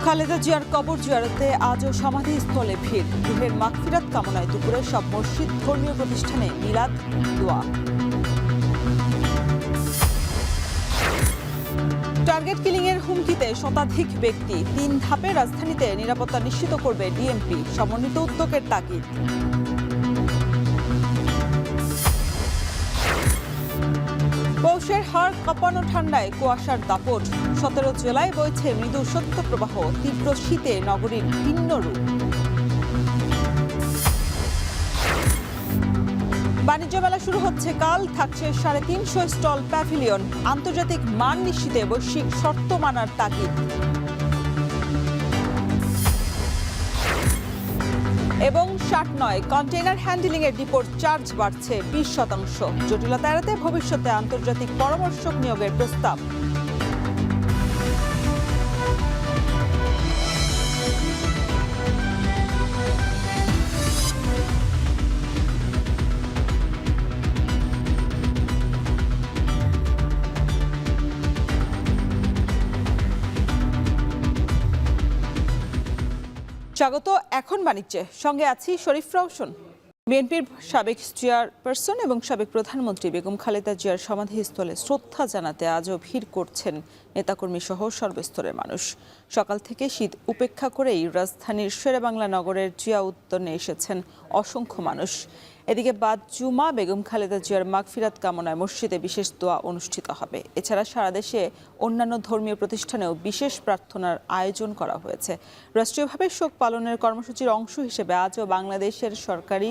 খালেদা জিয়ার কবর জিয়ারতে আজও সমাধিস্থলে ভিড়। রুহের মাগফিরাত কামনায় দুপুরে সব মসজিদ, ধর্মীয় প্রতিষ্ঠানে মিলাদ, দোয়া। টার্গেট কিলিং এর হুমকিতে শতাধিক ব্যক্তি, 3 ধাপে রাজধানীতে নিরাপত্তা নিশ্চিত করবে ডিএমপি। সমন্বিত উদ্যোগের তাগিদ। পৌষের হাড় কাঁপানো ঠান্ডায় কুয়াশার দাপট। 17 জেলায় বইছে মৃদু শৈত্যপ্রবাহ। তীব্র শীতে নগরীর ভিন্ন রূপ। বাণিজ্য মেলা শুরু হচ্ছে কাল। থাকছে 350 স্টল, প্যাভিলিয়ন। আন্তর্জাতিক মান নিশ্চিতে বৈশ্বিক শর্ত মানার তাগিদ। এবং 60 কন্টেইনার হ্যান্ডলিং এর ডিপোর চার্জ বাড়ছে 20%। জটিলতা এড়াতে ভবিষ্যতে আন্তর্জাতিক পরামর্শক নিয়োগের প্রস্তাব। স্বাগত। এখন বাণিজ্যে সঙ্গে আছি শরীফ রওশন। বিএনপির সাবেক চেয়ারপারসন এবং সাবেক প্রধানমন্ত্রী বেগম খালেদা জিয়ার সমাধিস্থলে শ্রদ্ধা জানাতে আজও ভিড় করছেন নেতাকর্মী সহ সর্বস্তরের মানুষ। সকাল থেকে শীত উপেক্ষা করেই রাজধানীর শেরেবাংলা নগরের জিয়া উদ্যানে এসেছেন অসংখ্য মানুষ। এদিকে বাদ জুমা বেগম খালেদা জিয়ার মাগফিরাত কামনায় মসজিদে বিশেষ দোয়া অনুষ্ঠিত হবে। এছাড়া সারা দেশে অন্যান্য ধর্মীয় প্রতিষ্ঠানেও বিশেষ প্রার্থনার আয়োজন করা হয়েছে। রাষ্ট্রীয়ভাবে শোক পালনের কর্মসূচির অংশ হিসেবে আজও বাংলাদেশের সরকারি,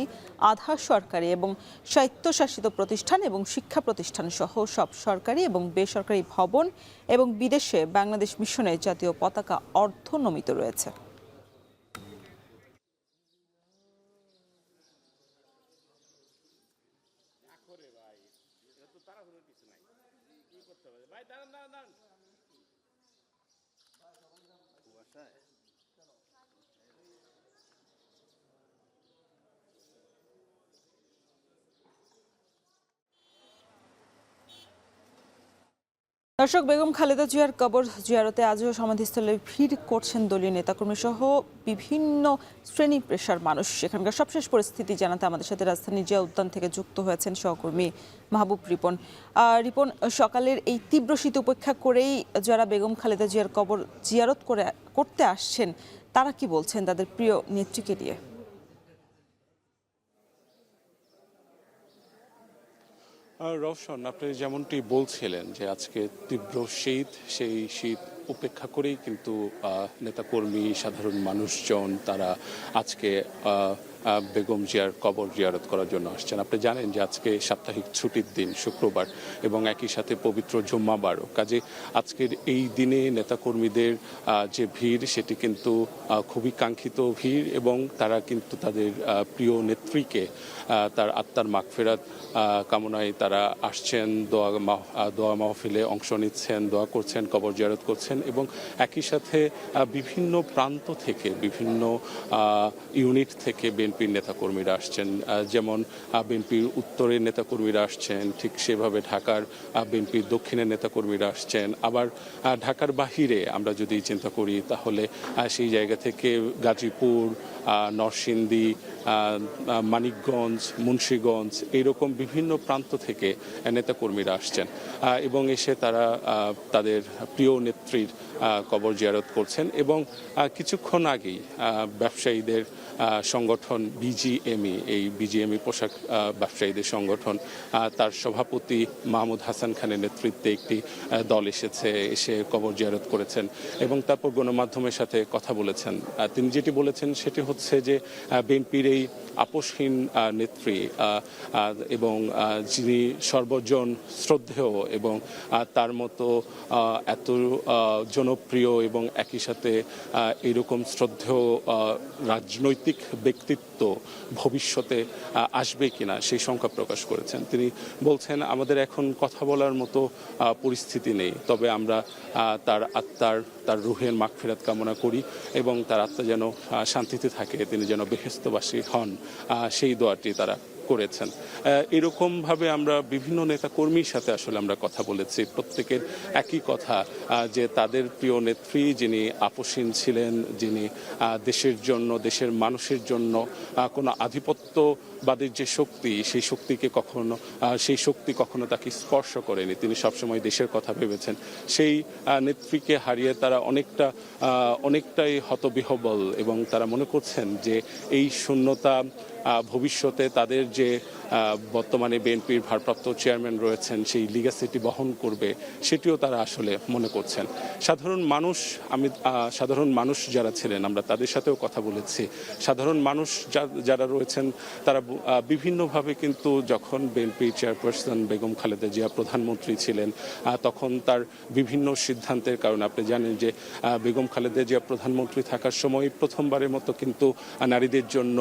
আধা সরকারি এবং স্বায়ত্তশাসিত প্রতিষ্ঠান এবং শিক্ষা প্রতিষ্ঠান সহ সব সরকারি এবং বেসরকারি ভবন এবং বিদেশে বাংলাদেশ মিশনে জাতীয় পতাকা অর্ধনমিত রয়েছে। দর্শক, বেগম খালেদা জিয়ার কবর জিয়ারতে আজও সমাধিস্থলে ভিড় করছেন দলীয় নেতাকর্মী সহ বিভিন্ন শ্রেণী পেশার মানুষ। সেখানকার সবশেষ পরিস্থিতি জানাতে আমাদের সাথে রাজধানী জিয়া উদ্যান থেকে যুক্ত হয়েছেন সহকর্মী মাহবুব রিপন। রিপন, সকালের এই তীব্র শীত উপেক্ষা করেই যারা বেগম খালেদা জিয়ার কবর জিয়ারত করতে আসছেন তারা কি বলছেন তাদের প্রিয় নেত্রীকে নিয়ে? রওশন, আপনি যেমনটি বলছিলেন যে আজকে তীব্র শীত, সেই শীত উপেক্ষা করেই কিন্তু নেতাকর্মী, সাধারণ মানুষজন তারা আজকে বেগম জিয়ার কবর জিয়ারত করার জন্য আসছেন। আপনি জানেন যে আজকে সাপ্তাহিক ছুটির দিন, শুক্রবার, এবং একই সাথে পবিত্র জুম্মাবারও। কাজে আজকের এই দিনে নেতাকর্মীদের যে ভিড়, সেটি কিন্তু খুবই কাঙ্ক্ষিত ভিড়, এবং তারা কিন্তু তাদের প্রিয় নেত্রীকে তার আত্মার মাগফিরাত কামনায় তারা আসছেন, দোয়া মাহফিলে অংশ নিচ্ছেন, দোয়া করছেন, কবর জিয়ারত করছেন, এবং একই সাথে বিভিন্ন প্রান্ত থেকে, বিভিন্ন ইউনিট থেকে বিএনপির নেতাকর্মীরা আসছেন। যেমন বিএনপির উত্তরের নেতাকর্মীরা আসছেন, ঠিক সেভাবে ঢাকার বিএনপির দক্ষিণের নেতাকর্মীরা আসছেন। আবার ঢাকার বাহিরে আমরা যদি চিন্তা করি তাহলে সেই জায়গা থেকে গাজীপুর, নরসিংদী, মানিকগঞ্জ, মুন্সিগঞ্জ, এইরকম বিভিন্ন প্রান্ত থেকে নেতাকর্মীরা আসছেন এবং এসে তারা তাদের প্রিয় নেত্রীর কবর জিয়ারত করছেন। এবং কিছুক্ষণ আগেই ব্যবসায়ীদের সংগঠন বিজিএমই, এই বিজিএমই পোশাক ব্যবসায়ীদের সংগঠন, তার সভাপতি মাহমুদ হাসান খানের নেতৃত্বে একটি দল এসে কবর জিয়ারত করেছেন এবং তারপর গণমাধ্যমের সাথে কথা বলেছেন। তিনি যেটি বলেছেন সেটি হচ্ছে যে বিএনপির এই আপোষহীন নেত্রী এবং যিনি সর্বজন শ্রদ্ধেয় এবং তার মতো এত জনপ্রিয় এবং একই সাথে এরকম শ্রদ্ধেয় রাজনৈতিক ব্যক্তিত্ব ভবিষ্যতে আসবে কিনা সেই শঙ্কা প্রকাশ করেছেন। তিনি বলছেন, আমাদের এখন কথা বলার মতো পরিস্থিতি নেই, তবে আমরা তার রুহের মাগফিরাত কামনা করি এবং তার আত্মা যেন শান্তিতে থাকে, তিনি যেন বেহেশতবাসী হন, সেই দোয়াটি তারা করেছেন। এরকমভাবে আমরা বিভিন্ন নেতা কর্মীর সাথে আসলে আমরা কথা বলেছি, প্রত্যেকের একই কথা যে তাদের প্রিয় নেত্রী যিনি আপসীন ছিলেন, যিনি দেশের জন্য, দেশের মানুষের জন্য কোনো আধিপত্যবাদের যে শক্তি, সেই শক্তি কখনো তাকে স্পর্শ করেনি। তিনি সবসময় দেশের কথা ভেবেছেন। সেই নেত্রীকে হারিয়ে তারা অনেকটাই হতবিহ্বল এবং তারা মনে করছেন যে এই শূন্যতা ভবিষ্যতে তাদের যে বর্তমানে বিএনপির ভারপ্রাপ্ত চেয়ারম্যান রয়েছেন সেই লিগ্যাসিটি বহন করবে, সেটিও তারা আসলে মনে করছেন। সাধারণ মানুষ যারা ছিলেন, আমরা তাদের সাথেও কথা বলেছি। সাধারণ মানুষ যারা রয়েছেন তারা বিভিন্নভাবে কিন্তু যখন বিএনপি চেয়ারপারসন বেগম খালেদা জিয়া প্রধানমন্ত্রী ছিলেন তখন তার বিভিন্ন সিদ্ধান্তের কারণে, আপনি জানেন যে বেগম খালেদা জিয়া প্রধানমন্ত্রী থাকার সময় প্রথমবারের মতো কিন্তু নারীদের জন্য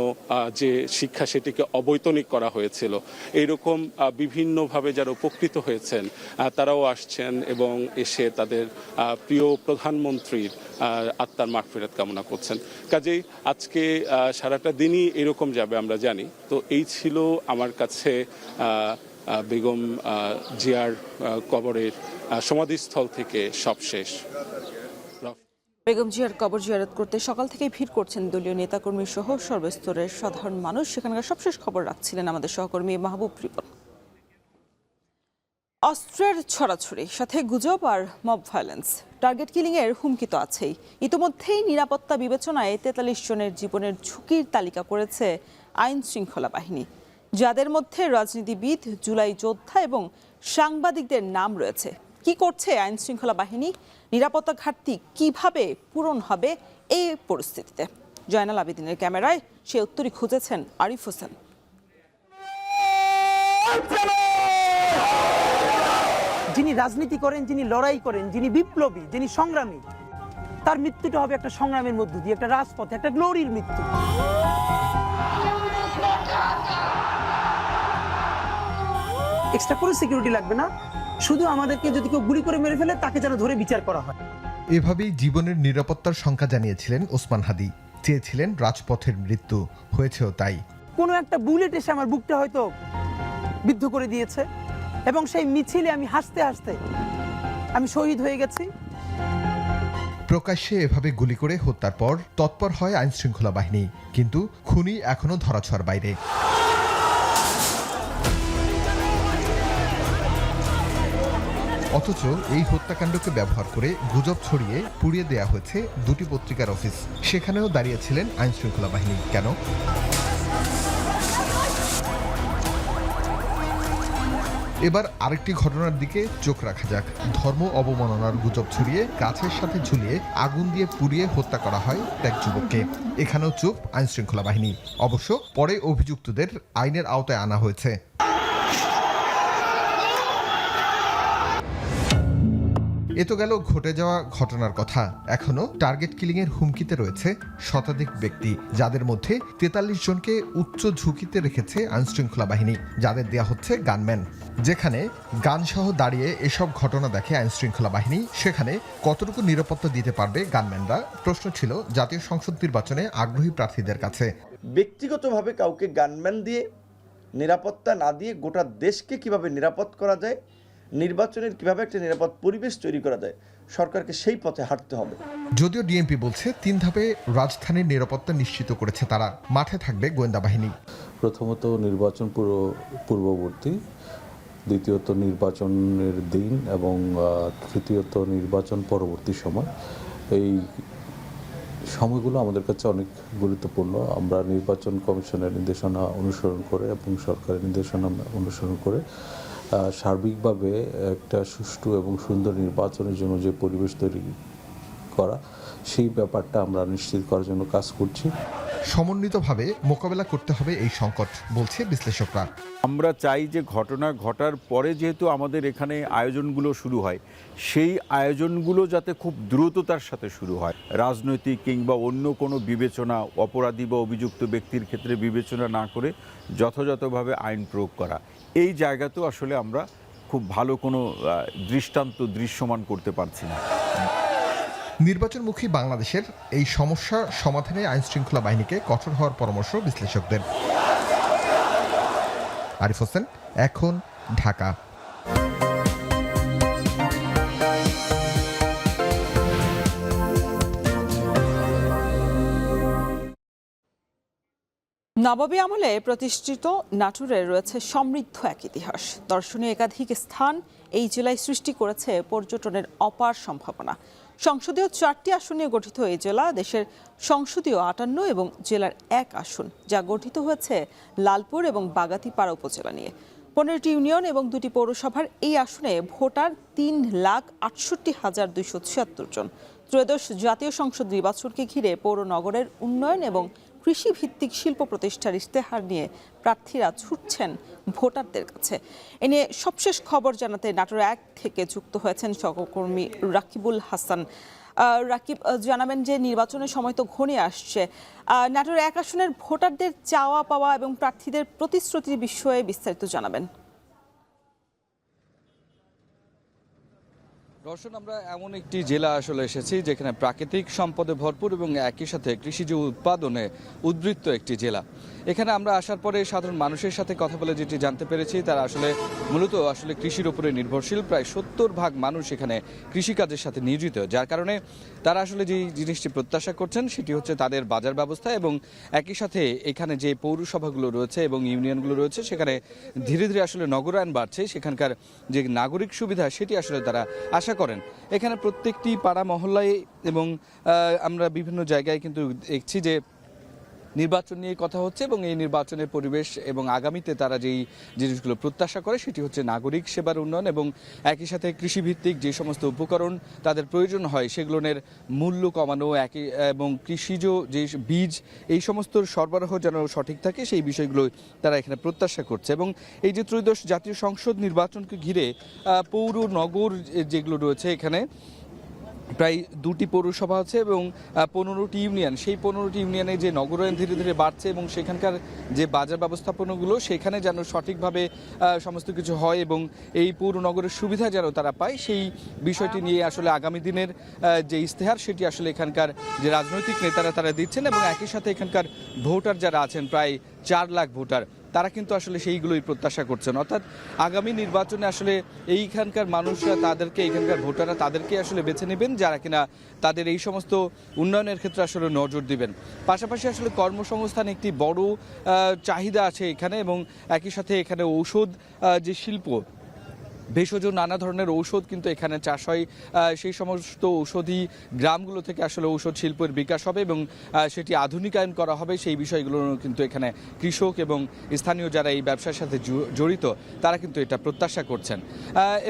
যে শিক্ষা সেটিকে অবৈতনিক করা হয়েছিল। এইরকম বিভিন্নভাবে যারা উপকৃত হয়েছেন তারাও আসছেন এবং এসে তাদের প্রিয় প্রধানমন্ত্রীর আত্মার মাগফিরাত কামনা করছেন। কাজেই আজকে সারাটা দিনই এরকম যাবে আমরা জানি। তো এই ছিল আমার কাছে বেগম জিয়ার কবরের সমাধিস্থল থেকে সবশেষ। বেগম জিয়ার কবর জিয়ারত করতে সকাল থেকেই ভিড় করছেন দলীয় নেতাকর্মী সহ সর্বস্তরের সাধারণ মানুষ। সেখানকার সবশেষ খবর রাখছিলেন আমাদের সহকর্মী মাহবুব রিপন। অস্ত্রের ছড়াছড়ি, সাথে গুজব আর মব ভায়োলেন্স, টার্গেট কিলিং এর হুমকি তো আছেই। ইতোমধ্যেই নিরাপত্তা বিবেচনায় 43 জনের জীবনের ঝুঁকির তালিকা করেছে আইন শৃঙ্খলা বাহিনী, যাদের মধ্যে রাজনীতিবিদ, জুলাই যোদ্ধা এবং সাংবাদিকদের নাম রয়েছে। কি করছে আইন শৃঙ্খলা বাহিনী? নিরাপত্তা ঘাটতি কিভাবে পূরণ হবে এই পরিস্থিতিতে? জয়নাল আবেদিনের ক্যামেরায় সে উত্তরই খুঁজেছেন আরিফ হোসেন। যিনি রাজনীতি করেন, যিনি লড়াই করেন, যিনি বিপ্লবী, যিনি সংগ্রামী, তার মৃত্যুটা হবে একটা সংগ্রামের মধ্য দিয়ে, একটা রাজপথে, একটা গ্লোরির মৃত্যু। এক্সট্রা কোনো সিকিউরিটি লাগবে না, শুধু আমাদেরকে যদি কেউ গুলি করে মেরে ফেলে তাকে যেন ধরে বিচার করা হয়। এভাবেই জীবনের নিরাপত্তার সংখ্যা জানিয়েছিলেন ওসমান হাদি। চেয়েছিলেন রাজপথের মৃত্যু, হয়েছেও তাই। কোনো একটা বুলেট এসে আমার বুকটা হয়তো বিদ্ধ করে দিয়েছে এবং সেই মিছিলে আমি হাসতে হাসতে আমি শহীদ হয়ে গেছি। প্রকাশ্যে এভাবে গুলি করে হত্যার পর তৎপর হয় আইন শৃঙ্খলা বাহিনী, কিন্তু খুনি এখনো ধরাছোঁয়ার বাইরে। অথচ এই হত্যাকাণ্ডকে ব্যবহার করে গুজব ছড়িয়ে পুড়িয়ে দেয়া হয়েছে দুটি পত্রিকার অফিস। সেখানেও দাঁড়িয়েছিলেন আইন শৃঙ্খলা বাহিনী। কেন? এবার আরেকটি ঘটনার দিকে চোখ রাখা যাক। ধর্ম অবমাননার গুজব ছড়িয়ে গাছের সাথে ঝুলিয়ে আগুন দিয়ে পুড়িয়ে হত্যা করা হয় এক যুবককে। এখানেও চুপ আইন শৃঙ্খলা বাহিনী। অবশ্য পরে অভিযুক্তদের আইনের আওতায় আনা হয়েছে। এ তো গেল ঘটে যাওয়া ঘটনার কথা। এখনো টার্গেট কিলিং এর হুমকিতে রয়েছে শতাধিক ব্যক্তি, যাদের মধ্যে 43 জনকে উচ্চ ঝুঁকিতে রেখেছে আইন শৃঙ্খলা বাহিনী, যাদের দেয়া হচ্ছে গানম্যান। যেখানে গানসহ দাঁড়িয়ে এসব ঘটনা দেখে আইন শৃঙ্খলা বাহিনী, সেখানে কতটুকু নিরাপত্তা দিতে পারবে গানম্যানরা? প্রশ্ন ছিল জাতীয় সংসদ নির্বাচনে আগ্রহী প্রার্থীদের কাছে। ব্যক্তিগতভাবে কাউকে গানম্যান দিয়ে নিরাপত্তা না দিয়ে গোটা দেশকে কিভাবে নিরাপদ করা যায়, নির্বাচনের কিভাবে একটা নিরাপদ পরিবেশ তৈরি করা যায়, সরকারকে সেই পথে হাঁটতে হবে। যদিও ডিএমপি বলছে 3 ধাপে রাজধানীর নিরাপত্তা নিশ্চিত করেছে তারা। মাঠে থাকবে গোয়েন্দা বাহিনী। প্রথমত নির্বাচন পূর্ববর্তী, দ্বিতীয়ত নির্বাচনের দিন এবং তৃতীয়ত নির্বাচন পরবর্তী সময়। এই সময়গুলো আমাদের কাছে অনেক গুরুত্বপূর্ণ। আমরা নির্বাচন কমিশনের নির্দেশনা অনুসরণ করে এবং সরকারের নির্দেশনা অনুসরণ করে সার্বিকভাবে একটা সুষ্ঠু এবং সুন্দর নির্বাচনের জন্য যে পরিবেশ তৈরি করা, সেই ব্যাপারটা আমরা নিশ্চিত করার জন্য কাজ করছি। সমন্বিতভাবে মোকাবেলা করতে হবে এই সংকট, বলছে বিশ্লেষকরা। আমরা চাই যে ঘটনা ঘটার পরে যেহেতু আমাদের এখানে আয়োজনগুলো শুরু হয়, সেই আয়োজনগুলো যাতে খুব দ্রুততার সাথে শুরু হয়। রাজনৈতিক কিংবা অন্য কোনো বিবেচনা, অপরাধী বা অভিযুক্ত ব্যক্তির ক্ষেত্রে বিবেচনা না করে যথাযথভাবে আইন প্রয়োগ করা, এই জায়গাতেও আসলে আমরা খুব ভালো কোনো দৃষ্টান্ত দৃশ্যমান করতে পারছি না। নির্বাচনমুখী বাংলাদেশের এই সমস্যা সমাধানে আইন শৃঙ্খলা বাহিনীকে কঠোর হওয়ার পরামর্শ বিশ্লেষকদের। আরিফ হোসেন, এখন, ঢাকা। নবাবী আমলে প্রতিষ্ঠিত নাটোরে রয়েছে সমৃদ্ধ এক ইতিহাস। দর্শনীয় একাধিক স্থান এই জেলায় সৃষ্টি করেছে পর্যটনের অপার সম্ভাবনা। সংসদীয় 4টি আসন নিয়ে গঠিত এই জেলা দেশের সংসদীয় 58 এবং জেলার 1 আসন, যা গঠিত হয়েছে লালপুর এবং বাগাতিপাড়া উপজেলা নিয়ে। 15টি ইউনিয়ন এবং 2টি পৌরসভার এই আসনে ভোটার 3,68,276 জন। ত্রয়োদশ জাতীয় সংসদ নির্বাচনকে ঘিরে পৌর নগরের উন্নয়ন এবং কৃষিভিত্তিক শিল্প প্রতিষ্ঠার ইশতেহার নিয়ে প্রার্থীরা ছুটছেন ভোটারদের কাছে। এ নিয়ে সবশেষ খবর জানাতে নাটোর 1 থেকে যুক্ত হয়েছেন সহকর্মী রাকিবুল হাসান। রাকিব, জানাবেন যে নির্বাচনের সময় তো ঘনিয়ে আসছে, নাটোর 1 আসনের ভোটারদের চাওয়া পাওয়া এবং প্রার্থীদের প্রতিশ্রুতির বিষয়ে বিস্তারিত জানাবেন। দর্শন, আমরা এমন একটি জেলা আসলে এসেছি যেখানে প্রাকৃতিক সম্পদে ভরপুর এবং একই সাথে কৃষিজ উৎপাদনে উদ্বৃত্ত একটি জেলা। এখানে আমরা আসার পরে সাধারণ মানুষের সাথে কথা বলে যেটি জানতে পেরেছি, তারা মূলত কৃষির উপরে নির্ভরশীল। প্রায় 70% মানুষ এখানে কৃষিকাজের সাথে নিয়োজিত, যার কারণে তারা যে জিনিসটি প্রত্যাশা করছেন সেটি হচ্ছে তাদের বাজার ব্যবস্থা এবং একই সাথে এখানে যে পৌরসভাগুলো রয়েছে এবং ইউনিয়নগুলো রয়েছে সেখানে ধীরে ধীরে নগরায়ন বাড়ছে, সেখানকার যে নাগরিক সুবিধা সেটি তারা আশা করেন। এখানে প্রত্যেকটি পাড়া মহল্লায় এবং আমরা বিভিন্ন জায়গায় কিন্তু দেখছি যে নির্বাচন নিয়ে কথা হচ্ছে এবং এই নির্বাচনের পরিবেশ এবং আগামীতে তারা যেই জিনিসগুলো প্রত্যাশা করে সেটি হচ্ছে নাগরিক সেবার উন্নয়ন এবং একই সাথে কৃষিভিত্তিক যে সমস্ত উপকরণ তাদের প্রয়োজন হয় সেগুলোর মূল্য কমানো, এবং কৃষিজ যে বীজ এই সমস্ত সরবরাহ যেন সঠিক থাকে সেই বিষয়গুলো তারা এখানে প্রত্যাশা করছে। এবং এই যে ত্রয়োদশ জাতীয় সংসদ নির্বাচনকে ঘিরে পৌর নগর যেগুলো রয়েছে, এখানে প্রায় 2টি পৌরসভা আছে এবং 15টি ইউনিয়ন। সেই 15টি ইউনিয়নে যে নগরায়ন ধীরে ধীরে বাড়ছে এবং সেখানকার যে বাজার ব্যবস্থাপনাগুলো সেখানে যেন সঠিকভাবে সমস্ত কিছু হয় এবং এই পৌর নগরের সুবিধা যেন তারা পায়, সেই বিষয়টি নিয়ে আগামী দিনের যে ইশতেহার সেটি এখানকার যে রাজনৈতিক নেতারা তারা দিচ্ছেন এবং একই সাথে এখানকার ভোটার যারা আছেন প্রায় 4 লাখ ভোটার, তারা কিন্তু সেইগুলোই প্রত্যাশা করছেন। অর্থাৎ আগামী নির্বাচনে এইখানকার মানুষরা এখানকার ভোটাররা তাদেরকে বেছে নেবেন যারা কিনা তাদের এই সমস্ত উন্নয়নের ক্ষেত্রে নজর দিবেন। পাশাপাশি কর্মসংস্থান একটি বড় চাহিদা আছে এখানে এবং একই সাথে এখানে ঔষধ যে শিল্প, ভেষজ নানা ধরনের ঔষধ কিন্তু এখানে চাষ হয়, সেই সমস্ত ঔষধি গ্রামগুলো থেকে ঔষধ শিল্পের বিকাশ হবে এবং সেটি আধুনিকায়ন করা হবে। সেই বিষয়গুলো কিন্তু এখানে কৃষক এবং স্থানীয় যারা এই ব্যবসার সাথে জড়িত তারা কিন্তু এটা প্রত্যাশা করছেন।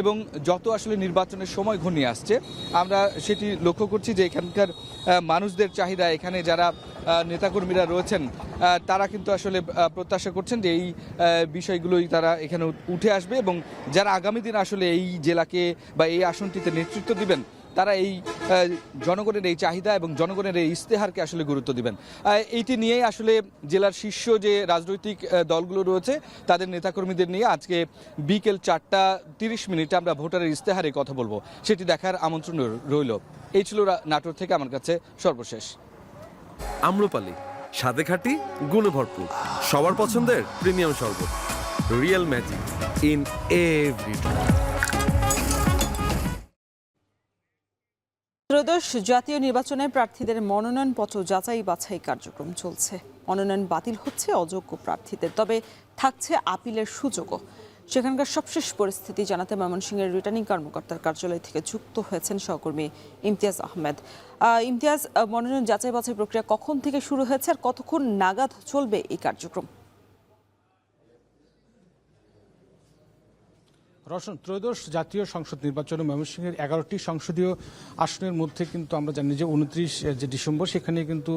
এবং যত নির্বাচনের সময় ঘনিয়ে আসছে আমরা সেটি লক্ষ্য করছি যে এখানকার মানুষদের চাহিদা, এখানে যারা নেতাকর্মীরা রয়েছেন তারা কিন্তু প্রত্যাশা করছেন যে এই বিষয়গুলোই তারা এখানে উঠে আসবে এবং যারা আগামী দিন এই জেলাকে বা এই আসনটিতে নেতৃত্ব দিবেন তারা এই জনগণের এই চাহিদা এবং জনগণের এই ইশতেহারকে গুরুত্ব দিবেন। এইটি নিয়েই জেলার শীর্ষ যে রাজনৈতিক দলগুলো রয়েছে তাদের নেতাকর্মীদের নিয়ে আজকে বিকেল 4:30 আমরা ভোটারের ইশতেহারে কথা বলবো, সেটি দেখার আমন্ত্রণ রইল। এই ছিল নাটোর থেকে আমার কাছে সর্বশেষ। আম্রপালি, স্বাদে খাঁটি, গুণে ভরপুর, সবার পছন্দের প্রিমিয়াম শরবত, রিয়েল ম্যাজিক ইন এভরি। ত্রয়োদশ জাতীয় নির্বাচনে প্রার্থীদের মনোনয়নপত্র যাচাই বাছাই কার্যক্রম চলছে। মনোনয়ন বাতিল হচ্ছে অযোগ্য প্রার্থীদের, তবে থাকছে আপিলের সুযোগও। সেখানকার সবশেষ পরিস্থিতি জানাতে ময়মনসিংহের রিটার্নিং কর্মকর্তার কার্যালয় থেকে যুক্ত হয়েছেন সহকর্মী ইমতিয়াজ আহমেদ। ইমতিয়াজ, মনোনয়ন যাচাই বাছাই প্রক্রিয়া কখন থেকে শুরু হয়েছে আর কতক্ষণ নাগাদ চলবে এই কার্যক্রম? রওশন, ত্রয়োদশ জাতীয় সংসদ নির্বাচনে ময়মনসিংহের 11টি সংসদীয় আসনের মধ্যে কিন্তু আমরা জানি যে 29 ডিসেম্বর সেখানে কিন্তু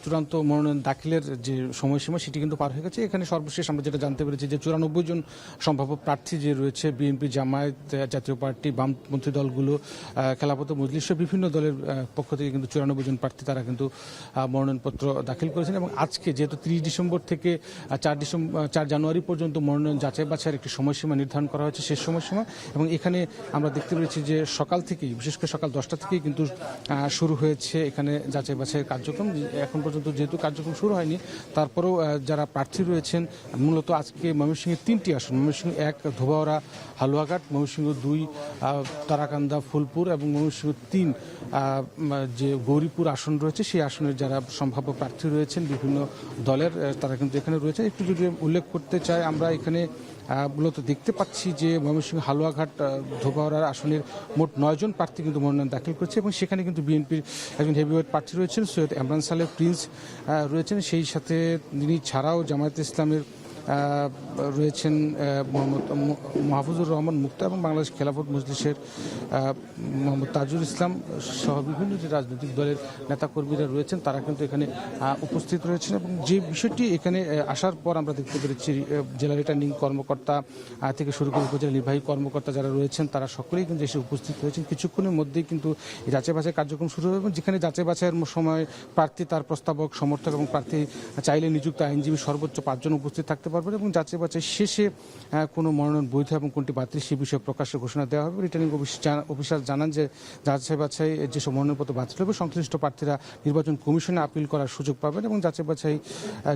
চূড়ান্ত মনোনয়ন দাখিলের যে সময়সীমা সেটি কিন্তু পার হয়ে গেছে। এখানে সর্বশেষ আমরা যেটা জানতে পেরেছি যে 94 জন সম্ভাব্য প্রার্থী যে রয়েছে, বিএনপি, জামায়াত, জাতীয় পার্টি, বামপন্থী দলগুলো, খেলাফত মজলিস বিভিন্ন দলের পক্ষ থেকে কিন্তু 94 জন প্রার্থী তারা কিন্তু মনোনয়নপত্র দাখিল করেছেন এবং আজকে যেহেতু 30 ডিসেম্বর থেকে 4 জানুয়ারি পর্যন্ত মনোনয়ন যাচাই বাছাইয়ের একটি সময়সীমা নির্ধারণ করা হয়েছে, শেষ শেষ সময়সীমা, এবং এখানে আমরা দেখতে পেরেছি যে সকাল থেকেই, বিশেষ করে সকাল 10টা থেকেই কিন্তু শুরু হয়েছে এখানে যাচাই বাছাইয়ের কার্যক্রম। এখন পর্যন্ত যেহেতু কার্যক্রম শুরু হয়নি, তারপরেও যারা প্রার্থী রয়েছেন, মূলত আজকে ময়মনসিংহের 3টি আসন, ময়মনসিংহ 1 ধোবাউড়া হালুয়াঘাট, ময়মনসিংহ 2 তারাকান্দা ফুলপুর এবং ময়মনসিংহ 3 যে গৌরীপুর আসন রয়েছে, সেই আসনের যারা সম্ভাব্য প্রার্থী রয়েছেন বিভিন্ন দলের, তারা কিন্তু এখানে রয়েছে। একটু যদি উল্লেখ করতে চাই, আমরা এখানে মূলত দেখতে পাচ্ছি যে ময়মনসিংহ হালুয়াঘাট ধোবাউড়ার আসনের মোট 9 জন প্রার্থী কিন্তু মনোনয়ন দাখিল করেছে, এবং সেখানে কিন্তু বিএনপির একজন হেভিওয়েট প্রার্থী রয়েছেন সৈয়দ এমরান সালেহ প্রিন্স রয়েছেন, সেই সাথে তিনি ছাড়াও জামায়াতে ইসলামের রয়েছেন মোহাম্মদ মাহফুজুর রহমান মুক্তা এবং বাংলাদেশ খেলাফত মজলিসের মোহাম্মদ তাজুল ইসলাম সহ বিভিন্ন যে রাজনৈতিক দলের নেতাকর্মীরা রয়েছেন, তারা কিন্তু এখানে উপস্থিত রয়েছেন। এবং যে বিষয়টি এখানে আসার পর আমরা দেখতে পেরেছি, জেলা রিটার্নিং কর্মকর্তা থেকে শুরু করে উপজেলা নির্বাহী কর্মকর্তা যারা রয়েছেন, তারা সকলেই কিন্তু এসে উপস্থিত হয়েছেন। কিছুক্ষণের মধ্যেই কিন্তু এই যাচাই বাছাই কার্যক্রম শুরু হবে, এবং যেখানে যাচাই বাছাইয়ের সময় প্রার্থী, তার প্রস্তাবক, সমর্থক এবং প্রার্থী চাইলে নিযুক্ত আইনজীবী সর্বোচ্চ 5 জন উপস্থিত থাকতে পারবেন, এবং যাচাই বাছাই শেষে কোনো মনোনয়ন বৈধ এবং কোনটি বাতিল সে বিষয়ে প্রকাশ্যে ঘোষণা দেওয়া হবে। রিটার্নিং অফিসার জানান যে যাচাই বাছাই যেসব মনোনয়নপত্র বাতিল হবে, সংশ্লিষ্ট প্রার্থীরা নির্বাচন কমিশনে আপিল করার সুযোগ পাবেন, এবং যাচাই বাছাই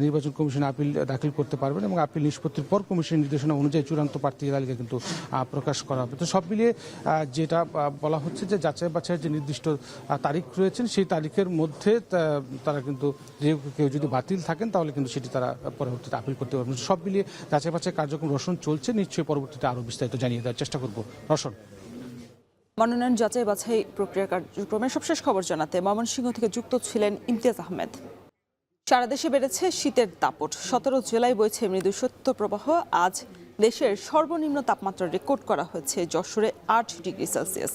নির্বাচন কমিশনে আপিল দাখিল করতে পারবেন, এবং আপিল নিষ্পত্তির পর কমিশনের নির্দেশনা অনুযায়ী চূড়ান্ত প্রার্থী তালিকা কিন্তু প্রকাশ করা হবে। তো সব মিলিয়ে যেটা বলা হচ্ছে যে যাচাই বাছাইয়ের যে নির্দিষ্ট তারিখ রয়েছেন, সেই তারিখের মধ্যে তারা কিন্তু কেউ যদি বাতিল থাকেন তাহলে কিন্তু সেটি তারা পরবর্তীতে আপিল করতে পারবেন। সব মিলিয়ে যাচাই বাছাই কার্যক্রম রসন চলছে, নিশ্চয়ই পরবর্তীতে আরও বিস্তারিত জানিয়ে দেওয়ার চেষ্টা করব। রসন। মনোনয়ন যাচাই বাছাই প্রক্রিয়া কার্যক্রমের সবশেষ খবর জানাতে ময়মনসিংহ থেকে যুক্ত ছিলেন ইমতিয়াজ আহমেদ। সারা দেশে বেড়েছে শীতের দাপট, 17 জেলায় বইছে মৃদু শৈত্যপ্রবাহ। আজ দেশের সর্বনিম্ন তাপমাত্রা রেকর্ড করা হয়েছে যশোরে 8 ডিগ্রি সেলসিয়াস।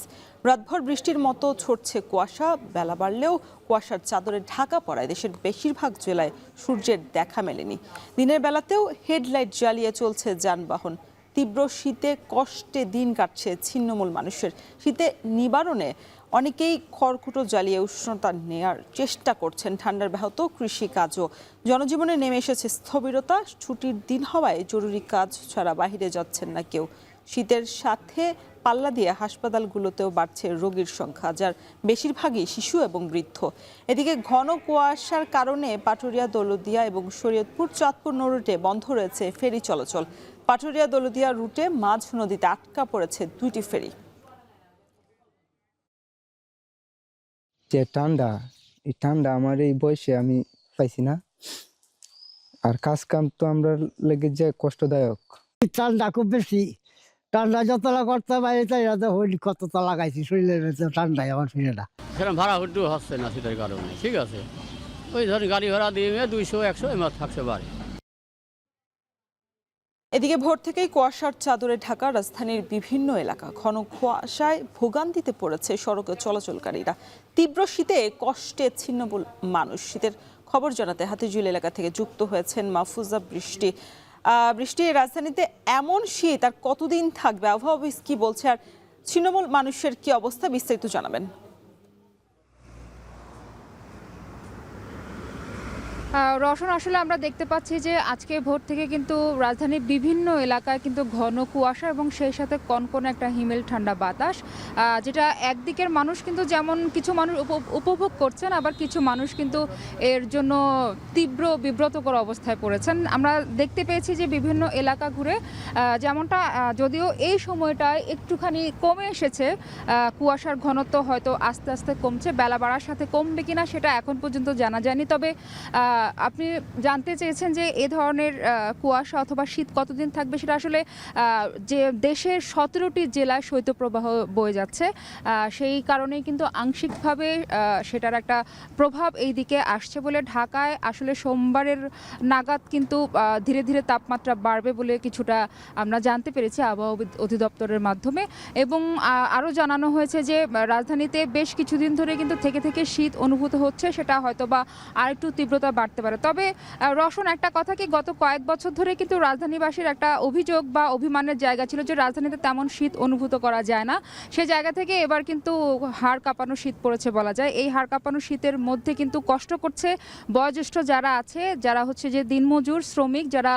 রাতভর বৃষ্টির মতো ছড়ছে কুয়াশা, বেলা বাড়লেও কুয়াশার চাদরে ঢাকা পড়ায় দেশের বেশিরভাগ জেলায় সূর্যের দেখা মেলেনি। দিনের বেলাতেও হেডলাইট জ্বালিয়ে চলছে যানবাহন। তীব্র শীতে কষ্টে দিন কাটছে ছিন্নমূল মানুষের। শীতে নিবারণে অনেকেই খড়কুটো জ্বালিয়ে উষ্ণতা নেয়ার চেষ্টা করছেন। ঠান্ডার ব্যাহত কৃষিকাজও, জনজীবনে নেমে এসেছে স্থবিরতা। ছুটির দিন হওয়ায় জরুরি কাজ ছাড়া বাইরে যাচ্ছেন না কেউ। শীতের সাথে পাল্লা দিয়ে হাসপাতালগুলোতেও বাড়ছে রোগীর সংখ্যা, যার বেশিরভাগই শিশু এবং বৃদ্ধ। এদিকে ঘন কুয়াশার কারণে পাটুরিয়া, দৌলতদিয়া এবং শরীয়তপুর চাঁদপুর নৌরুটে বন্ধ রয়েছে ফেরি চলাচল। পাটুরিয়া দৌলতদিয়া রুটে মাঝ নদীতে আটকা পড়েছে 2টি ফেরি। যে ঠান্ডা, এই ঠান্ডা আমার এই বয়সে আমি পাইছি না, আর কাজ কাম তো আমরা লেগে যে কষ্টদায়ক। ঠান্ডা খুব বেশি, ঠান্ডা যতলা করতে পারি তাই হইলি কতটা লাগাইছি শরীরের ভেতরে ঠান্ডায় আমার শরীরটা। সেরকম ভাড়া উঠতেও হচ্ছে না শীতের কারণে, ঠিক আছে। ওই ধরেন গাড়ি ভাড়া দিয়ে 200-100 এমন থাকছে বাড়ি। এদিকে ভোর থেকেই কুয়াশার চাদরে ঢাকা রাজধানীর বিভিন্ন এলাকা। ঘন কুয়াশায় ভোগান্তিতে পড়েছে সড়কে চলাচলকারীরা। তীব্র শীতে কষ্টে ছিন্নমূল মানুষ। শীতের খবর জানাতে হাতিঝিল এলাকা থেকে যুক্ত হয়েছেন মাহফুজা বৃষ্টি। বৃষ্টি, রাজধানীতে এমন শীত আর কতদিন থাকবে? আবহাওয়া অফিস কি বলছে, আর ছিন্নমূল মানুষের কি অবস্থা, বিস্তারিত জানাবেন। রওশন, আসলে আমরা দেখতে পাচ্ছি যে আজকে ভোর থেকে কিন্তু রাজধানীর বিভিন্ন এলাকায় কিন্তু ঘন কুয়াশা এবং সেই সাথে কনকনে একটা হিমেল ঠান্ডা বাতাস, যেটা একদিকের মানুষ কিন্তু যেমন কিছু মানুষ উপভোগ করছেন, আবার কিছু মানুষ কিন্তু এর জন্য তীব্র বিব্রতকর অবস্থায় পড়েছেন। আমরা দেখতে পেয়েছি যে বিভিন্ন এলাকা ঘুরে যেমনটা, যদিও এই সময়টায় একটুখানি কমে এসেছে, কুয়াশার ঘনত্ব হয়তো আস্তে আস্তে কমছে। বেলা বাড়ার সাথে কমবে কিনা সেটা এখন পর্যন্ত জানা যায়নি। তবে আপনি জানতে চেয়েছেন যে এ ধরনের কুয়াশা অথবা শীত কতদিন থাকবে, সেটা আসলে যে দেশের 17টি জেলায় শৈত্যপ্রবাহ বয়ে যাচ্ছে, সেই কারণেই কিন্তু আংশিকভাবে সেটার একটা প্রভাব এই দিকে আসছে বলে ঢাকায় আসলে সোমবারের নাগাদ কিন্তু ধীরে ধীরে তাপমাত্রা বাড়বে বলে কিছুটা আমরা জানতে পেরেছি আবহাওয়া অধিদপ্তরের মাধ্যমে। এবং আরও জানানো হয়েছে যে রাজধানীতে বেশ কিছুদিন ধরে কিন্তু থেকে থেকে শীত অনুভূত হচ্ছে, সেটা হয়তো বা আরেকটু তীব্রতা বাড়তে থাকতে পারে। তবে রওশন, একটা কথা কি, গত কয়েক বছর ধরে কিন্তু রাজধানীবাসীর একটা অভিযোগ বা অভিমানের জায়গা ছিল যে রাজধানীতে তেমন শীত অনুভূত করা যায় না। সে জায়গা থেকে এবার কিন্তু হাড় কাঁপানো শীত পড়েছে বলা যায়। এই হাড় কাঁপানো শীতের মধ্যে কিন্তু কষ্ট করছে বয়োজ্যেষ্ঠ যারা আছে, যারা হচ্ছে যে দিনমজুর শ্রমিক, যারা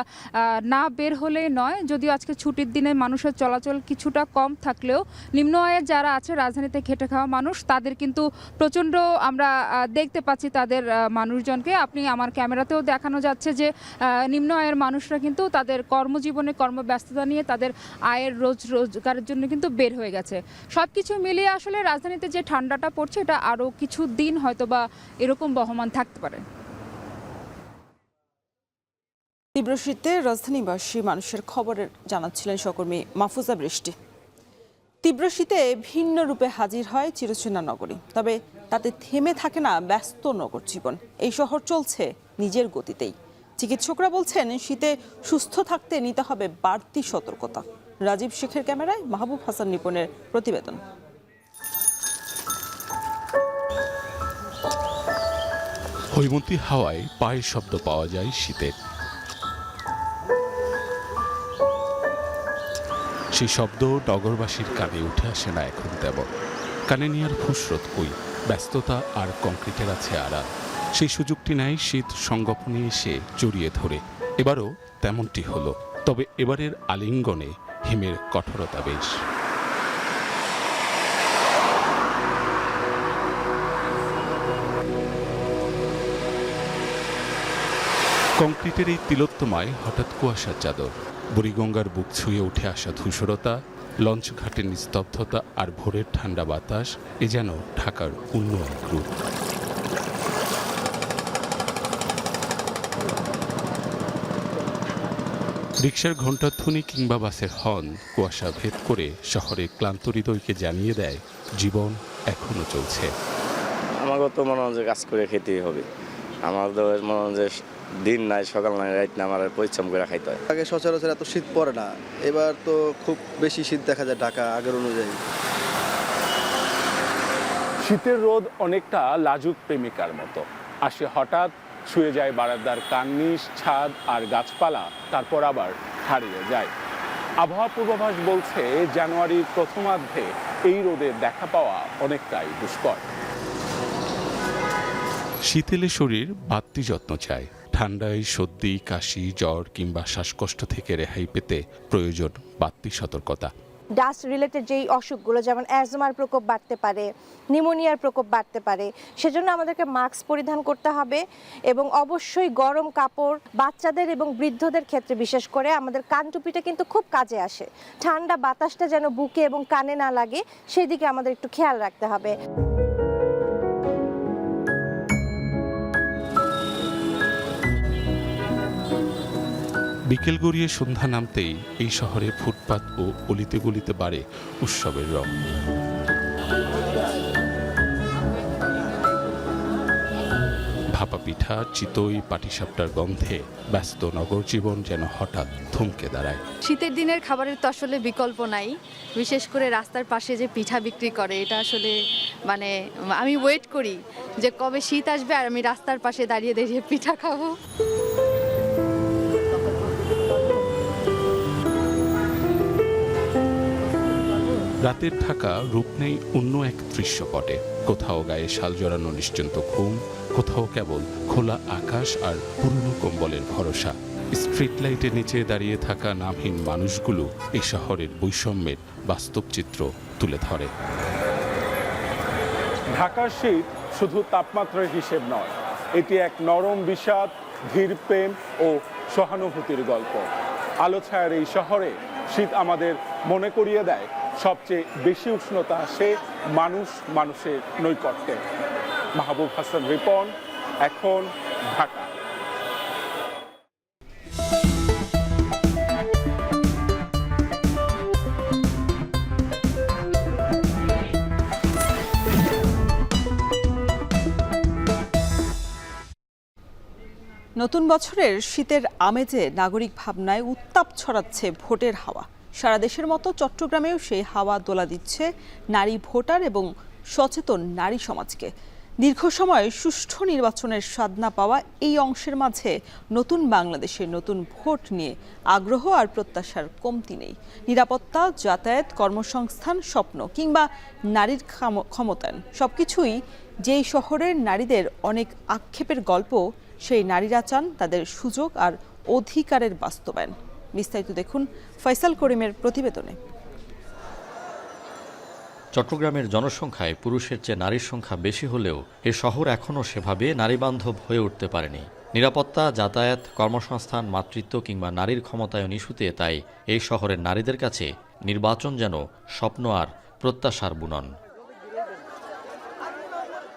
না বের হলে নয়। যদিও আজকে ছুটির দিনে মানুষের চলাচল কিছুটা কম থাকলেও নিম্ন আয়ের যারা আছে রাজধানীতে খেটে খাওয়া মানুষ, তাদের কিন্তু প্রচণ্ড আমরা দেখতে পাচ্ছি তাদের মানুষজনকে। আপনি আমার ক্যামেরাতেও দেখানো যাচ্ছে যে নিম্ন আয়ের মানুষরা কিন্তু তাদের কর্মজীবনে কর্মব্যস্ততা নিয়ে তাদের আয়ের রোজগারের জন্য কিন্তু বের হয়ে গেছে। সব কিছু মিলিয়ে আসলে রাজধানীতে যে ঠান্ডাটা পড়ছে এটা আরও কিছু দিন হয়তো বা এরকম বহমান থাকতে পারে। তীব্র শীতে রাজধানীবাসী মানুষের খবরের জানাচ্ছিলেন সহকর্মী মাহফুজা বৃষ্টি। তীব্র শীতে ভিন্ন রূপে হাজির হয় চিরচেনা নগরী, তবে তাতে থেমে থাকে না ব্যস্ত নগর জীবন। এই শহর চলছে নিজের গতিতেই। চিকিৎসকরা বলছেন শীতে সুস্থ থাকতে নিতে হবে বাড়তি সতর্কতা। রাজীব শেখের ক্যামেরায় মাহবুব হাসান নিপুণের প্রতিবেদন। হৈমন্তী হাওয়ায় পায়ের শব্দ পাওয়া যায় শীতের। সেই শব্দ নগরবাসীর কানে উঠে আসে না এখন তেমন। কানে নেওয়ার ফুসরত কই, ব্যস্ততা আর কংক্রিটের আছে আড়াল। সেই সুযোগটি নেয় শীত সংগোপনে এসে জড়িয়ে ধরে। এবারও তেমনটি হলো, তবে এবারের আলিঙ্গনে হিমের কঠোরতা বেশ। কংক্রিটের এই তিলোত্তমায় হঠাৎ কুয়াশার চাদর, বুড়িগঙ্গার বুক ছুঁয়ে উঠে আসা ধূসরতা, লঞ্চ ঘাটের নিস্তব্ধতা আর ভোরের ঠান্ডা বাতাস, এ যেন ঢাকার অন্য এক রূপ। রিকশার ঘণ্টাধ্বনি কিংবা বাসের হর্ন কুয়াশা ভেদ করে শহরে ক্লান্ত হৃদয়কে জানিয়ে দেয় জীবন এখনো চলছে। আমাকে তো মনে হয় যে কাজ করে খেতেই হবে। আমাদের মনে হয় যে দিন নাই, সকাল নাই, রাত না, আমার পরিশ্রম করে খাইতে হয়। আগে সচরাচর এত শীত পড়ে না, এবার তো খুব বেশি শীত দেখা যায় ঢাকা আগের অনুযায়ী। শীতের রোদ অনেকটা লাজুক প্রেমিকার মতো আসে হঠাৎ, ছুঁয়ে যায় বারান্দার কার্নিশ, ছাদ আর গাছপালা, তারপর আবার হারিয়ে যায়। আবহাওয়া পূর্বাভাস বলছে জানুয়ারির প্রথমার্ধে এই রোদের দেখা পাওয়া অনেকটাই দুষ্কর। শীতেলে শরীর বাড়তি যত্ন চায়। ঠান্ডায় সর্দি, কাশি, জ্বর কিংবা শ্বাসকষ্ট থেকে রেহাই পেতে প্রয়োজন বাড়তি সতর্কতা। ডাস্ট রিলেটেড যেই অসুখগুলো, যেমন অ্যাজমার প্রকোপ বাড়তে পারে, নিউমোনিয়ার প্রকোপ বাড়তে পারে, সেজন্য আমাদেরকে মাস্ক পরিধান করতে হবে এবং অবশ্যই গরম কাপড় বাচ্চাদের এবং বৃদ্ধদের ক্ষেত্রে বিশেষ করে আমাদের কান টুপিটা কিন্তু খুব কাজে আসে। ঠান্ডা বাতাসটা যেন বুকে এবং কানে না লাগে সেই দিকে আমাদের একটু খেয়াল রাখতে হবে। বিকেল গড়িয়ে সন্ধ্যা নামতেই এই শহরে ফুটপাত ও অলিতে গলিতে বাড়ে উৎসবের রং। ভাপা পিঠা, চিতই, পাটিসাপটার গন্ধে ব্যস্ত নগর জীবন যেন হঠাৎ থমকে দাঁড়ায়। শীতের দিনের খাবারের তো আসলে বিকল্প নাই, বিশেষ করে রাস্তার পাশে যে পিঠা বিক্রি করে, এটা আসলে মানে আমি ওয়েট করি যে কবে শীত আসবে আর আমি রাস্তার পাশে দাঁড়িয়ে দাঁড়িয়ে পিঠা খাবো। রাতের ঢাকা রূপ নেই অন্য এক দৃশ্যপটে। কোথাও গায়ে শাল জড়ানো নিশ্চিন্ত ঘুম, কোথাও কেবল খোলা আকাশ আর পুরনো কম্বলের ভরসা। স্ট্রিট লাইটের নিচে দাঁড়িয়ে থাকা নামহীন মানুষগুলো এই শহরের বৈষম্যের বাস্তব চিত্র তুলে ধরে। ঢাকার শীত শুধু তাপমাত্রার হিসেব নয়, এটি এক নরম বিষাদ, ধীর প্রেম ও সহানুভূতির গল্প। আলো ছায়ার এই শহরে শীত আমাদের মনে করিয়ে দেয় সবচেয়ে বেশি উষ্ণতা আসে মানুষের নৈকট্যে। মাহবুব হাসান রিপন, এখন ঢাকা। নতুন বছরের শীতের আমেজে নাগরিক ভাবনায় উত্তাপ ছড়াচ্ছে ভোটের হাওয়া। সারা দেশের মতো চট্টগ্রামেও সেই হাওয়া দোলা দিচ্ছে নারী ভোটার এবং সচেতন নারী সমাজকে। দীর্ঘ সময় সুষ্ঠু নির্বাচনের স্বাদ না পাওয়া এই অংশের মাঝে নতুন বাংলাদেশের নতুন ভোট নিয়ে আগ্রহ আর প্রত্যাশার কমতি নেই। নিরাপত্তা, যাতায়াত, কর্মসংস্থান, স্বপ্ন কিংবা নারীর ক্ষমতায়ন সবকিছুই যেই শহরের নারীদের অনেক আক্ষেপের গল্প, সেই নারীরা চান তাদের সুযোগ আর অধিকারের বাস্তবায়ন। বিস্তারিত দেখুন ফয়সাল করিমের প্রতিবেদনে। চট্টগ্রামের জনসংখ্যায় পুরুষের চেয়ে নারীর সংখ্যা বেশি হলেও এ শহর এখনও সেভাবে নারীবান্ধব হয়ে উঠতে পারেনি। নিরাপত্তা, যাতায়াত, কর্মসংস্থান, মাতৃত্ব কিংবা নারীর ক্ষমতায়ন ইস্যুতে তাই এই শহরের নারীদের কাছে নির্বাচন যেন স্বপ্ন আর প্রত্যাশার বুনন।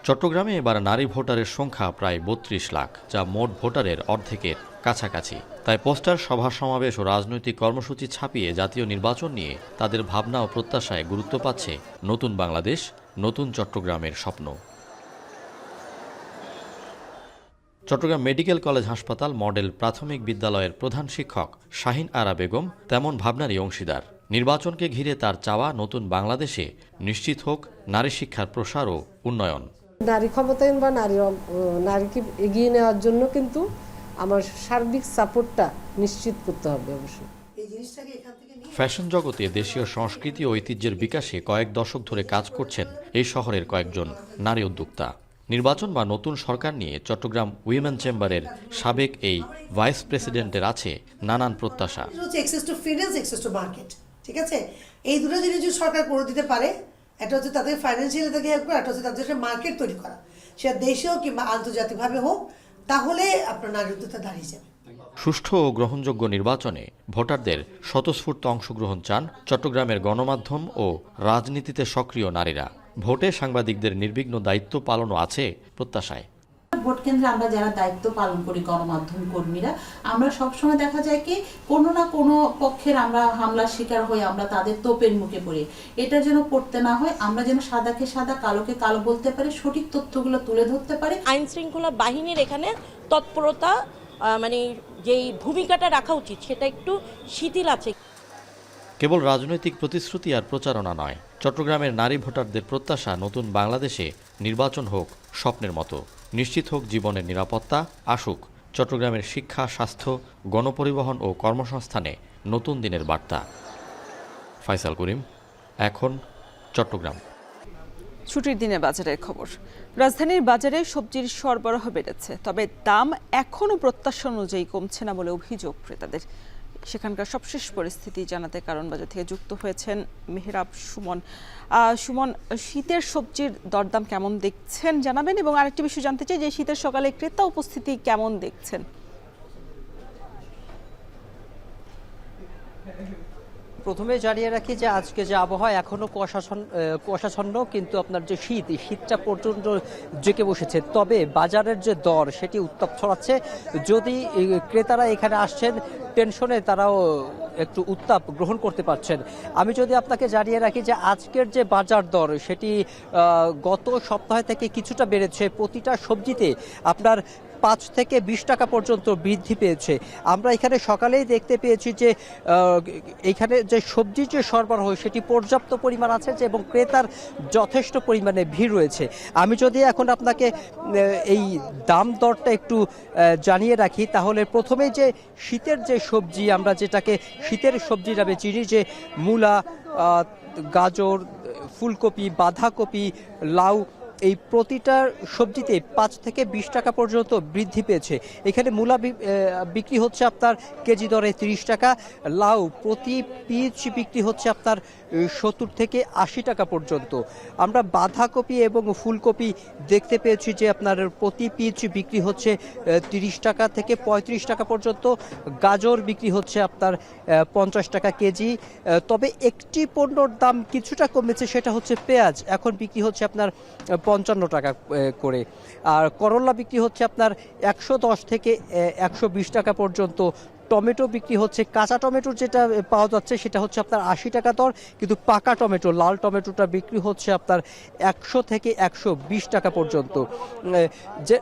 চট্টগ্রামে এবার নারী ভোটারের সংখ্যা প্রায় ৩২ লাখ, যা মোট ভোটারের অর্ধেকের কাছাকাছি। তাই পোস্টার, সভা সমাবেশ ও রাজনৈতিক কর্মসূচি ছাপিয়ে জাতীয় নির্বাচন নিয়ে তাদের ভাবনা ও প্রত্যাশায় গুরুত্ব পাচ্ছে নতুন বাংলাদেশ, নতুন চট্টগ্রামের স্বপ্ন। চট্টগ্রাম মেডিকেল কলেজ হাসপাতাল মডেল প্রাথমিক বিদ্যালয়ের প্রধান শিক্ষক শাহিন আরা বেগম তেমন ভাবনারই অংশীদার। নির্বাচনকে ঘিরে তার চাওয়া নতুন বাংলাদেশে নিশ্চিত হোক নারী শিক্ষার প্রসার ও উন্নয়ন। নারী ক্ষমতায়ন বা নারীকে এগিয়ে নেওয়ার জন্য কিন্তু আমার সার্বিক সাপোর্টটা নিশ্চিত করতে হবে অবশ্যই। ফ্যাশন জগতে দেশীয় সংস্কৃতি ও ঐতিহ্যের বিকাশে কয়েক দশক ধরে কাজ করছেন এই শহরের কয়েকজন নারী উদ্যোক্তা। নির্বাচন বা নতুন সরকার নিয়ে চট্টগ্রাম উইমেন চেম্বারের সাবেক এই ভাইস প্রেসিডেন্টের আছে নানান প্রত্যাশা। ঠিক আছে, এই দুটো জিনিস যদি সরকার করে দিতে পারে, একটা হচ্ছে তাদের ফাইন্যান্সিয়ালি তাকে হেল্প করা, একটা হচ্ছে তাদের মার্কেট তৈরি করা, সেটা দেশেও কিংবা আন্তর্জাতিকভাবে হোক, তাহলে আপনার নারী উদ্যোক্তা দাঁড়িয়ে যাবে। সুষ্ঠু ও গ্রহণযোগ্য নির্বাচনে ভোটারদের স্বতঃস্ফূর্ত অংশগ্রহণ চান চট্টগ্রামের গণমাধ্যম ও রাজনীতিতে সক্রিয় নারীরা। ভোটে সাংবাদিকদের নির্বিঘ্ন দায়িত্ব পালনও আছে প্রত্যাশায়। ভোট কেন্দ্রে আমরা যারা দায়িত্ব পালন করি গণমাধ্যম কর্মীরা, আমরা সবসময় দেখা যায় কি কোনো না কোনো পক্ষের আমরা হামলার শিকার হয়ে আমরা তাদের তোপের মুখে পড়ি। এটা যেন করতে না হয়, আমরা যেন সাদাকে সাদা, কালোকে কালো বলতে পারি, সঠিক তথ্যগুলো তুলে ধরতে পারি। আইন শৃঙ্খলা বাহিনীর এখানে তৎপরতা, মানে যেই ভূমিকাটা রাখা উচিত সেটা একটু শিথিল আছে। কেবল রাজনৈতিক প্রতিশ্রুতি আর প্রচারণা নয়, চট্টগ্রামের নারী ভোটারদের প্রত্যাশা নতুন বাংলাদেশে নির্বাচন হোক স্বপ্নের মতো, নিশ্চিত হোক জীবনের নিরাপত্তা, আসুক চট্টগ্রামের শিক্ষা, স্বাস্থ্য, গণপরিবহন ও কর্মসংস্থানে নতুন দিনের বার্তা। ফয়সাল করিম, এখন চট্টগ্রাম। ছুটির দিনে বাজারের খবর। রাজধানীর বাজারে সবজির সরবরাহ বেড়েছে, তবে দাম এখনও প্রত্যাশা অনুযায়ী কমছে না বলে অভিযোগ ক্রেতাদের। সেখানকার সবশেষ পরিস্থিতি জানাতে কারণ বাজার থেকে যুক্ত হয়েছেন মেহরাব সুমন। সুমন, শীতের সবজির দরদাম কেমন দেখছেন জানাবেন, এবং আরেকটি বিষয় জানতে চাই যে শীতের সকালে ক্রেতা উপস্থিতি কেমন দেখছেন? প্রথমে জানিয়ে রাখি যে আজকে যে আবহাওয়া এখনো কুয়াশাচ্ছন্ন, কিন্তু আপনার যে শীতটা পর্যন্ত জেঁকে বসেছে। তবে বাজারের যে দর সেটি উত্তাপ ছড়াচ্ছে। যদি ক্রেতারা এখানে আসছেন টেনশনে, তারাও একটু উত্তাপ গ্রহণ করতে পারছেন। আমি যদি আপনাকে জানিয়ে রাখি যে আজকের যে বাজার দর সেটি গত সপ্তাহ থেকে কিছুটা বেড়েছে। প্রতিটা সবজিতে আপনার 5 থেকে 20 টাকা পর্যন্ত বৃদ্ধি পেয়েছে। আমরা এখানে সকালেই দেখতে পেয়েছি যে এখানে যে সবজির যে সরবরাহ সেটি পর্যাপ্ত পরিমাণ আছে এবং ক্রেতার যথেষ্ট পরিমাণে ভিড় রয়েছে। আমি যদি এখন আপনাকে এই দাম দরটা একটু জানিয়ে রাখি, তাহলে প্রথমে যে শীতের যে সবজি, আমরা যেটাকে শীতের সবজি নামে চিনি, যে মূলা, গাজর, ফুলকপি, বাঁধাকপি, লাউ, এই প্রতিটা সবজিতে 5 থেকে 20 টাকা পর্যন্ত বৃদ্ধি পেয়েছে। এখানে মূলা বিক্রি হচ্ছে আপনার কেজি দরে 30 টাকা, লাউ প্রতি পিস বিক্রি হচ্ছে আপনার 70 থেকে 80 টাকা পর্যন্ত। আমরা বাঁধাকপি এবং ফুলকপি দেখতে পেয়েছি যে আপনার প্রতি পিস বিক্রি হচ্ছে 30 টাকা থেকে 35 টাকা পর্যন্ত। গাজর বিক্রি হচ্ছে আপনার 50 টাকা কেজি। তবে একটি পণ্যর দাম কিছুটা কমেছে, সেটা হচ্ছে পেঁয়াজ, এখন বিক্রি হচ্ছে আপনার 55 টাকা করে। আর করলা বিক্রি হচ্ছে আপনার 110 থেকে 120 টাকা পর্যন্ত। টমেটো বিক্রি হচ্ছে, কাঁচা টমেটোর যেটা পাওয়া যাচ্ছে সেটা হচ্ছে আপনার 80 টাকা দর, কিন্তু পাকা টমেটো, লাল টমেটোটা বিক্রি হচ্ছে আপনার 100 থেকে 120 টাকা পর্যন্ত। যে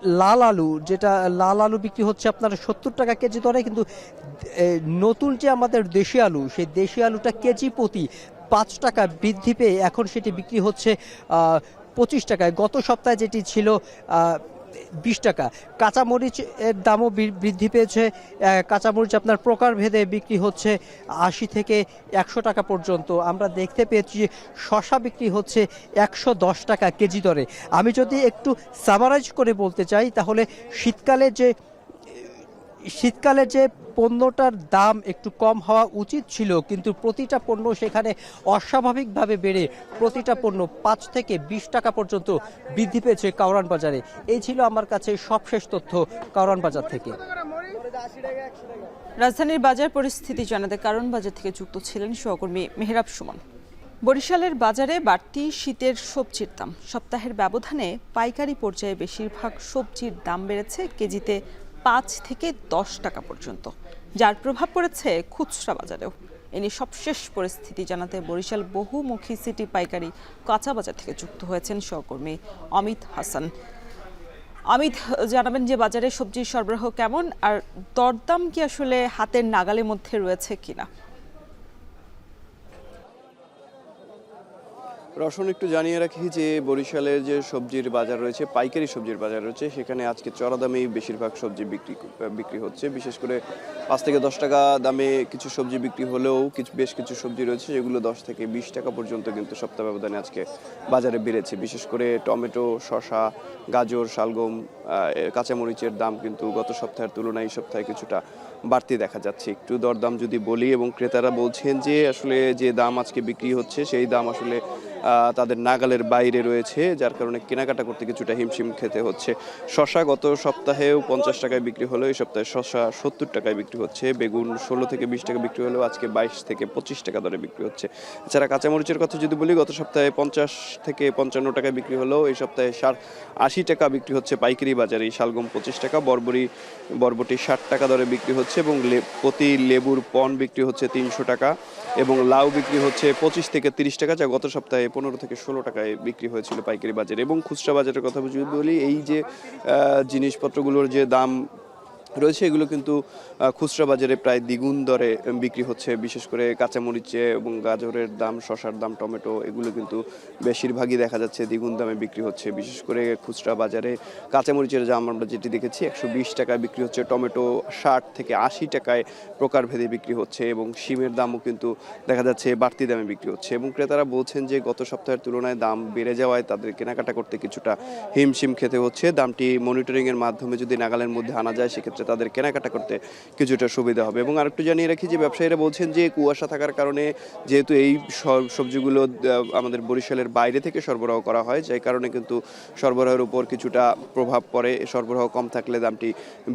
লাল আলু বিক্রি হচ্ছে আপনার 70 টাকা কেজি দরে, কিন্তু নতুন যে আমাদের দেশি আলু, সেই দেশি আলুটা কেজি প্রতি 5 টাকা বৃদ্ধি পেয়ে এখন সেটি বিক্রি হচ্ছে 25 টাকায়, গত সপ্তাহে যেটি ছিল 20 টাকা। কাঁচামরিচের দামও বৃদ্ধি পেয়েছে। কাঁচামরিচ আপনার প্রকারভেদে বিক্রি হচ্ছে 80 থেকে 100 টাকা পর্যন্ত। আমরা দেখতে পেয়েছি যে শসা বিক্রি হচ্ছে 110 টাকা কেজি দরে। আমি যদি একটু সামারাইজ করে বলতে চাই তাহলে শীতকালে যে পণ্যটার দাম একটু কম হওয়া উচিত ছিল, কিন্তু প্রতিটা পণ্য সেখানে অস্বাভাবিকভাবে বেড়ে প্রতিটা পণ্য 5 থেকে 20 টাকা পর্যন্ত বৃদ্ধি পেয়েছে কাউরান বাজারে। এই ছিল আমার কাছে সবশেষ তথ্য কাউরান বাজার থেকে। রাজধানীর বাজার পরিস্থিতি জানাতে কারণ বাজার থেকে যুক্ত ছিলেন সহকর্মী মেহরাব সুমন। বরিশালের বাজারে বাড়তি শীতের সবজির দাম। সপ্তাহের ব্যবধানে পাইকারি পর্যায়ে বেশিরভাগ সবজির দাম বেড়েছে কেজিতে 5 থেকে 10 টাকা পর্যন্ত, যার প্রভাব পড়েছে খুচরা বাজারেও। এ নিয়ে সবশেষ পরিস্থিতি জানাতে বরিশাল বহুমুখী সিটি পাইকারি কাঁচা বাজার থেকে যুক্ত হয়েছেন সহকর্মী অমিত হাসান। অমিত, জানাবেন যে বাজারে সবজির সরবরাহ কেমন, আর দরদাম কি আসলে হাতের নাগালের মধ্যে রয়েছে কিনা? রসন, একটু জানিয়ে রাখি যে বরিশালের যে সবজির বাজার রয়েছে, পাইকারি সবজির বাজার রয়েছে, সেখানে আজকে চড়া দামেই বেশিরভাগ সবজি বিক্রি হচ্ছে। বিশেষ করে 5 থেকে 10 টাকা দামে কিছু সবজি বিক্রি হলেও বেশ কিছু সবজি রয়েছে যেগুলো 10 থেকে 20 টাকা পর্যন্ত কিন্তু সপ্তাহ ব্যবধানে আজকে বাজারে বেড়েছে। বিশেষ করে টমেটো, শসা, গাজর, শালগম, কাঁচামরিচের দাম কিন্তু গত সপ্তাহের তুলনায় এই সপ্তাহে কিছুটা বাড়তি দেখা যাচ্ছে। একটু দরদাম যদি বলি, এবং ক্রেতারা বলছেন যে আসলে যে দাম আজকে বিক্রি হচ্ছে সেই দাম আসলে তাদের নাগালের বাইরে রয়েছে, যার কারণে কেনাকাটা করতে কিছুটা হিমশিম খেতে হচ্ছে। শসা গত সপ্তাহেও 50 টাকায় বিক্রি হলো, এই সপ্তাহে শসা 70 টাকায় বিক্রি হচ্ছে। বেগুন 16 থেকে 20 টাকা বিক্রি হলেও আজকে 22 থেকে 25 টাকা দরে বিক্রি হচ্ছে। এছাড়া কাঁচামরিচের কথা যদি বলি, গত সপ্তাহে 50 থেকে 55 টাকায় বিক্রি হলেও এই সপ্তাহে 80 টাকা বিক্রি হচ্ছে পাইকারি বাজারে। শালগম 25 টাকা, বরবটি 60 টাকা দরে বিক্রি হচ্ছে, এবং প্রতি লেবুর পণ বিক্রি হচ্ছে 300 টাকা, এবং লাউ বিক্রি হচ্ছে 25 থেকে 30 টাকা, যা গত সপ্তাহে 15 থেকে 16 টাকায় বিক্রি হয়েছিল পাইকারি বাজারে। এবং খুচরা বাজারের কথা যদি বলি, এই যে জিনিসপত্রগুলোর যে দাম রয়েছে এগুলো কিন্তু খুচরা বাজারে প্রায় দ্বিগুণ দরে বিক্রি হচ্ছে। বিশেষ করে কাঁচামরিচে এবং গাজরের দাম, শসার দাম, টমেটো, এগুলো কিন্তু বেশিরভাগই দেখা যাচ্ছে দ্বিগুণ দামে বিক্রি হচ্ছে। বিশেষ করে খুচরা বাজারে কাঁচামরিচের দাম আমরা যেটি দেখেছি 120 টাকায় বিক্রি হচ্ছে, টমেটো 60 থেকে 80 টাকায় প্রকারভেদে বিক্রি হচ্ছে, এবং শিমের দামও কিন্তু দেখা যাচ্ছে বাড়তি দামে বিক্রি হচ্ছে। এবং ক্রেতারা বলছেন যে গত সপ্তাহের তুলনায় দাম বেড়ে যাওয়ায় তাদের কেনাকাটা করতে কিছুটা হিমশিম খেতে হচ্ছে। দামটি মনিটরিংয়ের মাধ্যমে যদি নাগালের মধ্যে আনা যায়, সেক্ষেত্রে তাদের কেনাকাটা করতে কিছুটা সুবিধা হবে। এবং আরেকটু জানিয়ে রাখি যে ব্যবসায়ীরা বলছেন যে কুয়াশা থাকার কারণে যেহেতু এই সবজিগুলো আমাদের বরিশালের বাইরে থেকে সরবরাহ করা হয়, যার কারণে কিন্তু সরবরাহের উপর কিছুটা প্রভাব পড়ে। সরবরাহ কম থাকলে দামটি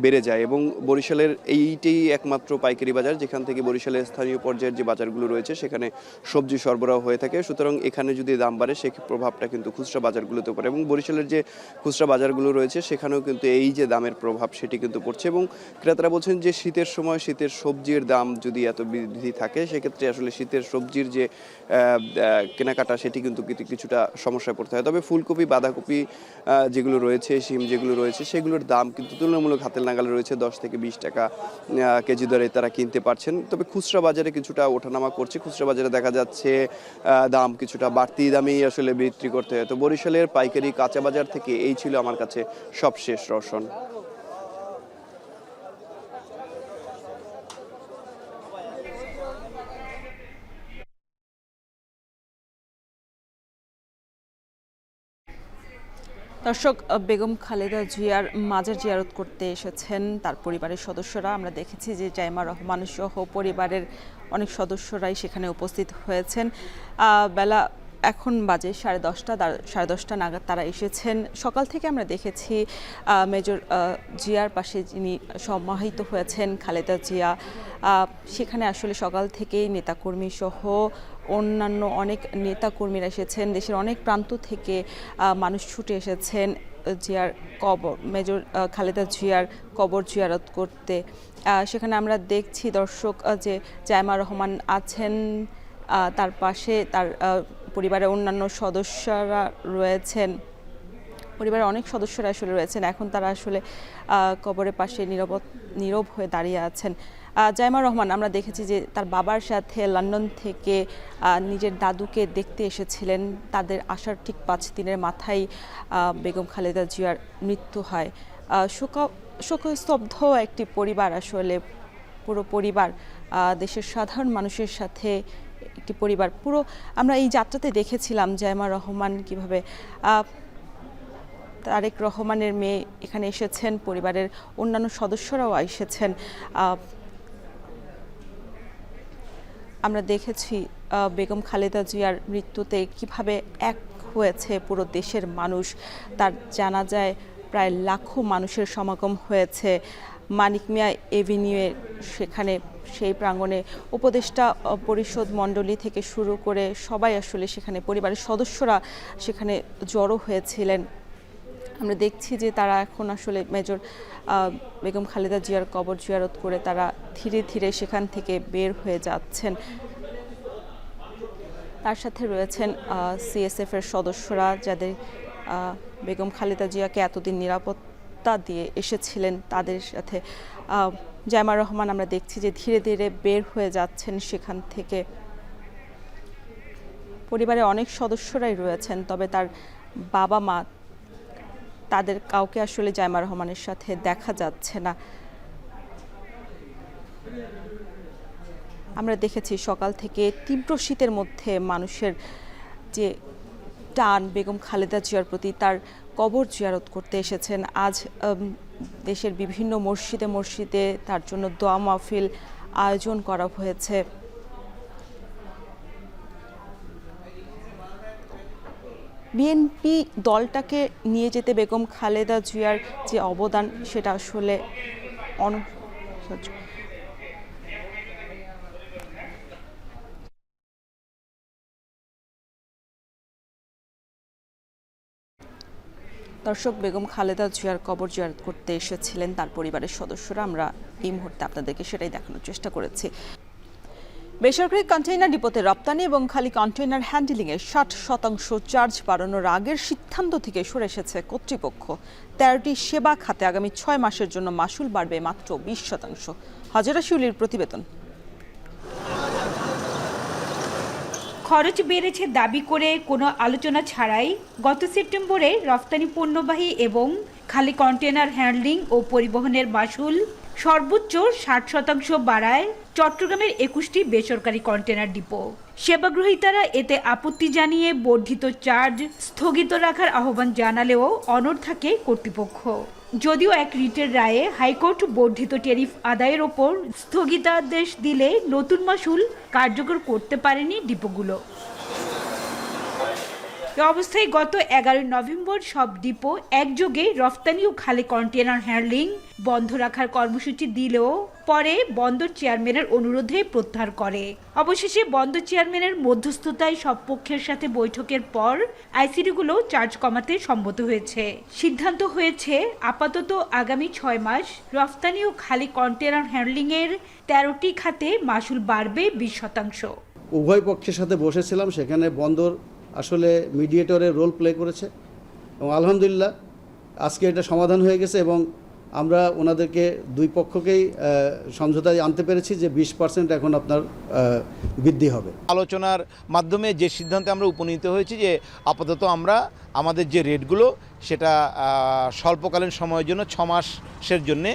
বেড়ে যায়। এবং বরিশালের এইটাই একমাত্র পাইকারি বাজার যেখান থেকে বরিশালের স্থানীয় পর্যায়ের যে বাজারগুলো রয়েছে সেখানে সবজি সরবরাহ হয়ে থাকে। সুতরাং এখানে যদি দাম বাড়ে সেই প্রভাবটা কিন্তু খুচরা বাজারগুলোতে পড়ে, এবং বরিশালের যে খুচরা বাজারগুলো রয়েছে সেখানেও কিন্তু এই যে দামের প্রভাব সেটি কিন্তু পড়ছে। এবং ক্রেতারা বলছেন যে শীতের সময় শীতের সবজির দাম যদি এত বৃদ্ধি থাকে, সেক্ষেত্রে আসলে শীতের সবজির যে কেনাকাটা সেটি কিন্তু কিছুটা সমস্যায় পড়তে হয়। তবে ফুলকপি, বাঁধাকপি যেগুলো রয়েছে, শিম যেগুলো রয়েছে, সেগুলোর দাম কিন্তু তুলনামূলক হাতের নাগালে রয়েছে। 10 থেকে 20 টাকা কেজি দরে তারা কিনতে পারছেন। তবে খুচরা বাজারে কিছুটা ওঠানামা করছে। খুচরা বাজারে দেখা যাচ্ছে দাম কিছুটা বাড়তি দামেই আসলে বিক্রি করতে হয়। তো বরিশালের পাইকারি কাঁচা বাজার থেকে এই ছিল আমার কাছে সবশেষ রসন। দর্শক, বেগম খালেদা জিয়ার মাজার জিয়ারত করতে এসেছেন তার পরিবারের সদস্যরা। আমরা দেখেছি যে জাইমা রহমান সহ পরিবারের অনেক সদস্যরাই সেখানে উপস্থিত হয়েছেন। বেলা এখন বাজে 10:30 নাগাদ তারা এসেছেন। সকাল থেকে আমরা দেখেছি মেজর জিয়ার পাশে যিনি সমাহিত হয়েছেন খালেদা জিয়া, সেখানে আসলে সকাল থেকেই নেতাকর্মী সহ অন্যান্য অনেক নেতাকর্মীরা এসেছেন। দেশের অনেক প্রান্ত থেকে মানুষ ছুটে এসেছেন জিয়ার কবর, মেজর খালেদা জিয়ার কবর জিয়ারত করতে। সেখানে আমরা দেখছি দর্শক যে জাইমা রহমান আছেন, তার পাশে তার পরিবারের অন্যান্য সদস্যরা রয়েছেন। পরিবারের অনেক সদস্যরা আসলে রয়েছেন, এখন তারা আসলে কবরের পাশে নীরব হয়ে দাঁড়িয়ে আছেন। জাইমা রহমান, আমরা দেখেছি যে তার বাবার সাথে লন্ডন থেকে নিজের দাদুকে দেখতে এসেছিলেন। তাদের আসার ঠিক 5 দিনের মাথায় বেগম খালেদা জিয়ার মৃত্যু হয়। শোকস্তব্ধ একটি পরিবার, আসলে পুরো পরিবার, দেশের সাধারণ মানুষের সাথে একটি পরিবার পুরো। আমরা এই যাত্রাতে দেখেছিলাম জাইমা রহমান কিভাবে তারেক রহমানের মেয়ে এখানে এসেছেন, পরিবারের অন্যান্য সদস্যরাও এসেছেন। আমরা দেখেছি বেগম খালেদা জিয়ার মৃত্যুতে কিভাবে এক হয়েছে পুরো দেশের মানুষ। তার জানাজায় প্রায় লাখো মানুষের সমাগম হয়েছে মানিক মিয়া এভিনিউয়ে, সেখানে সেই প্রাঙ্গণে উপদেষ্টা পরিষদ মণ্ডলী থেকে শুরু করে সবাই আসলে সেখানে পরিবারের সদস্যরা সেখানে জড়ো হয়েছিলেন। আমরা দেখছি যে তারা এখন আসলে মেজর বেগম খালেদা জিয়ার কবর জিয়ারত করে তারা ধীরে ধীরে সেখান থেকে বের হয়ে যাচ্ছেন। তার সাথে রয়েছেন CSF-এর সদস্যরা, যাদের বেগম খালেদা জিয়াকে এতদিন নিরাপত্তা দিয়ে এসেছিলেন। তাদের সাথে জাইমা রহমান আমরা দেখছি যে ধীরে ধীরে বের হয়ে যাচ্ছেন সেখান থেকে। পরিবারের অনেক সদস্যরাই রয়েছেন, তবে তার বাবা মা, তাদের কাউকে আসলে জাইমা রহমানের সাথে দেখা যাচ্ছে না। আমরা দেখেছি সকাল থেকে তীব্র শীতের মধ্যে মানুষের যে টান বেগম খালেদা জিয়ার প্রতি, তার কবর জিয়ারত করতে এসেছেন। আজ দেশের বিভিন্ন মসজিদে তার জন্য দোয়া মাহফিল আয়োজন করা হয়েছে। বিএনপি দলটাকে নিয়ে যেতে বেগম খালেদা জিয়ার যে অবদান, সেটা আসলে দর্শক, বেগম খালেদা জিয়ার কবর জিয়ারত করতে এসেছিলেন তার পরিবারের সদস্যরা। আমরা এই মুহূর্তে আপনাদেরকে সেটাই দেখানোর চেষ্টা করেছি। বেসরকারি কন্টেইনার ডিপোতে রপ্তানি এবং খালি কন্টেইনার হ্যান্ডেলিংয়ে 60% চার্জ বাড়ানোর আগের সিদ্ধান্ত থেকে সরে এসেছে কর্তৃপক্ষ। 13টি সেবা খাতে আগামী 6 মাসের জন্য মাসুল বাড়বে মাত্র 20%। হাজেরা শিউলির প্রতিবেদন। খরচ বেড়েছে দাবি করে কোনো আলোচনা ছাড়াই গত সেপ্টেম্বরে রফতানি পণ্যবাহী এবং খালি কন্টেইনার হ্যান্ডলিং ও পরিবহনের মাসুল সর্বোচ্চ 60% বাড়ায় চট্টগ্রামের 21টি বেসরকারি কন্টেইনার ডিপো। সেবাগ্রহীতারা এতে আপত্তি জানিয়ে বর্ধিত চার্জ স্থগিত রাখার আহ্বান জানালেও অনড় থাকে কর্তৃপক্ষ। যদিও এক রিটের রায়ে হাইকোর্ট বর্ধিত ট্যারিফ আদায়ের ওপর স্থগিতাদেশ দিলে নতুন মাসুল কার্যকর করতে পারেনি ডিপোগুলো। এ অবস্থায় গত 11 নভেম্বর সব ডিপো একযোগে রফতানি ও খালি কন্টেইনার হ্যান্ডলিং বন্ধ রাখার কর্মসূচি দিলেও পরে বন্দর চেয়ারম্যানের অনুরোধে প্রত্যাহার করে। অবশেষে বন্দর চেয়ারম্যানের মধ্যস্থতায় সব পক্ষের সাথে বৈঠকের পর আইসিডিগুলো চার্জ কমাতে সম্মত হয়েছে। সিদ্ধান্ত হয়েছে আপাতত আগামী 6 মাস রফতানি ও খালি কন্টেইনার হ্যান্ডলিংয়ের 13টি খাতে মাসুল বাড়বে 20%। উভয় পক্ষের সাথে বসেছিলাম, সেখানে বন্দর আসলে মিডিয়েটরের রোল প্লে করেছে এবং আলহামদুলিল্লাহ আজকে এটা সমাধান হয়ে গেছে এবং আমরা ওনাদেরকে দুই পক্ষকেই সমঝোতায় আনতে পেরেছি যে 20% এখন আপনার বৃদ্ধি হবে। আলোচনার মাধ্যমে যে সিদ্ধান্তে আমরা উপনীত হয়েছি যে আপাতত আমরা আমাদের যে রেটগুলো সেটা স্বল্পকালীন সময়ের জন্য 6 মাসের জন্যে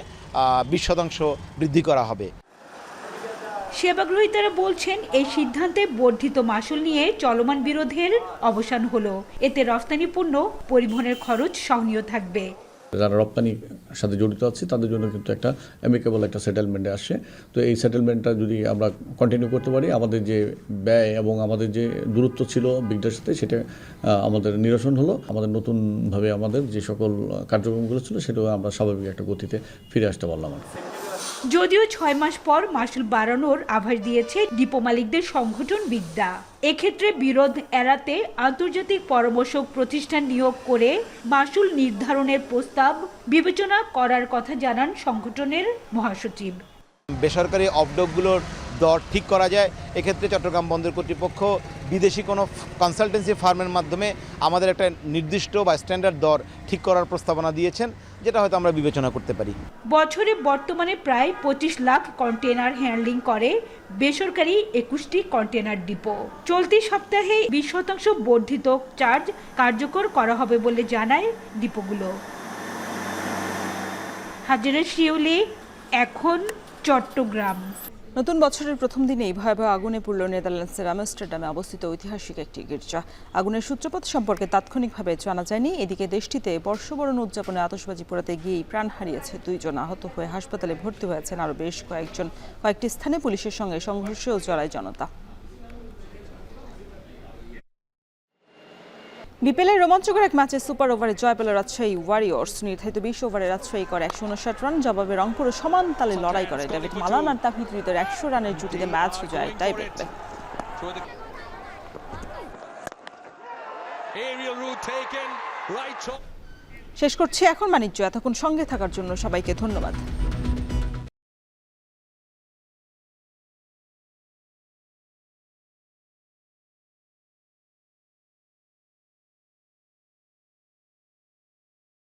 20% বৃদ্ধি করা হবে। সেবাগ্রহীতারা বলছেন এই সিদ্ধান্তে বর্ধিত মাসুল নিয়ে চলমান বিরোধের অবসান হলো। এতে রফতানি পণ্য পরিবহনের খরচ সহনীয় থাকবে। যারা রপ্তানির সাথে জড়িত আছে তাদের জন্য কিন্তু একটা অ্যামিকেবল একটা সেটেলমেন্টে আসছে। তো এই সেটেলমেন্টটা যদি আমরা কন্টিনিউ করতে পারি, আমাদের যে ব্যয় এবং আমাদের যে দূরত্ব ছিল বিগটার সাথে, সেটা আমাদের নিরসন হলো। আমাদের নতুনভাবে আমাদের যে সকল কার্যক্রমগুলো ছিল সেটাও আমরা স্বাভাবিক একটা গতিতে ফিরে আসতে পারলাম। যদিও 6 মাস পর মাসুল বাড়ানোর আভাস দিয়েছে ডিপো মালিকদের সংগঠন বিদ্যা। এক্ষেত্রে বিরোধ এড়াতে আন্তর্জাতিক পরামর্শক প্রতিষ্ঠান নিয়োগ করে মাসুল নির্ধারণের প্রস্তাব বিবেচনা করার কথা জানান সংগঠনের মহাসচিব। বেসরকারি অফডকগুলোর দর ঠিক করা যায়, এক্ষেত্রে চট্টগ্রাম বন্দর কর্তৃপক্ষ বিদেশি কোনো কনসালটেন্সি ফার্মের মাধ্যমে আমাদের একটা নির্দিষ্ট বা স্ট্যান্ডার্ড দর ঠিক করার প্রস্তাবনা দিয়েছেন, যেটা হয়তো আমরা বিবেচনা করতে পারি। বছরে বর্তমানে প্রায় 25 লাখ কন্টেনার হ্যান্ডলিং করে বেসরকারি 21টি কন্টেনার ডিপো। চলতি সপ্তাহে 20% বর্ধিত চার্জ কার্যকর করা হবে বলে জানায় ডিপোগুলো। হাজিরা শিউলি, এখন চট্টগ্রাম। নতুন বছরের প্রথম দিনেই ভয়াবহ আগুনে পুড়ল নেদারল্যান্ডসের আমস্টারডামে অবস্থিত ঐতিহাসিক একটি গির্জা। আগুনের সূত্রপাত সম্পর্কে তাৎক্ষণিকভাবে জানা যায়নি। এদিকে দেশটিতে বর্ষবরণ উদযাপনে আতশবাজি পোড়াতে গিয়েই প্রাণ হারিয়েছে 2 জন। আহত হয়ে হাসপাতালে ভর্তি হয়েছেন আরও বেশ কয়েকজন। কয়েকটি স্থানে পুলিশের সঙ্গে সংঘর্ষেও জড়ায় জনতা। বিপিএলের রোমাঞ্চকর এক ম্যাচে সুপার ওভারে জয় পেল রাজশাহী ওয়ারিয়র্স। নির্ধারিত 20 ওভারে রাজশাহী করে 159 রান। জবাবে রংপুরে সমান তালে লড়াই করে ডেভিড মালান আর তাহিদ হৃদয়ের 100 রানের জুটিতে ম্যাচ যায় টাই ব্রেকে। শেষ করছি এখন বাণিজ্য। এতক্ষণ সঙ্গে থাকার জন্য সবাইকে ধন্যবাদ।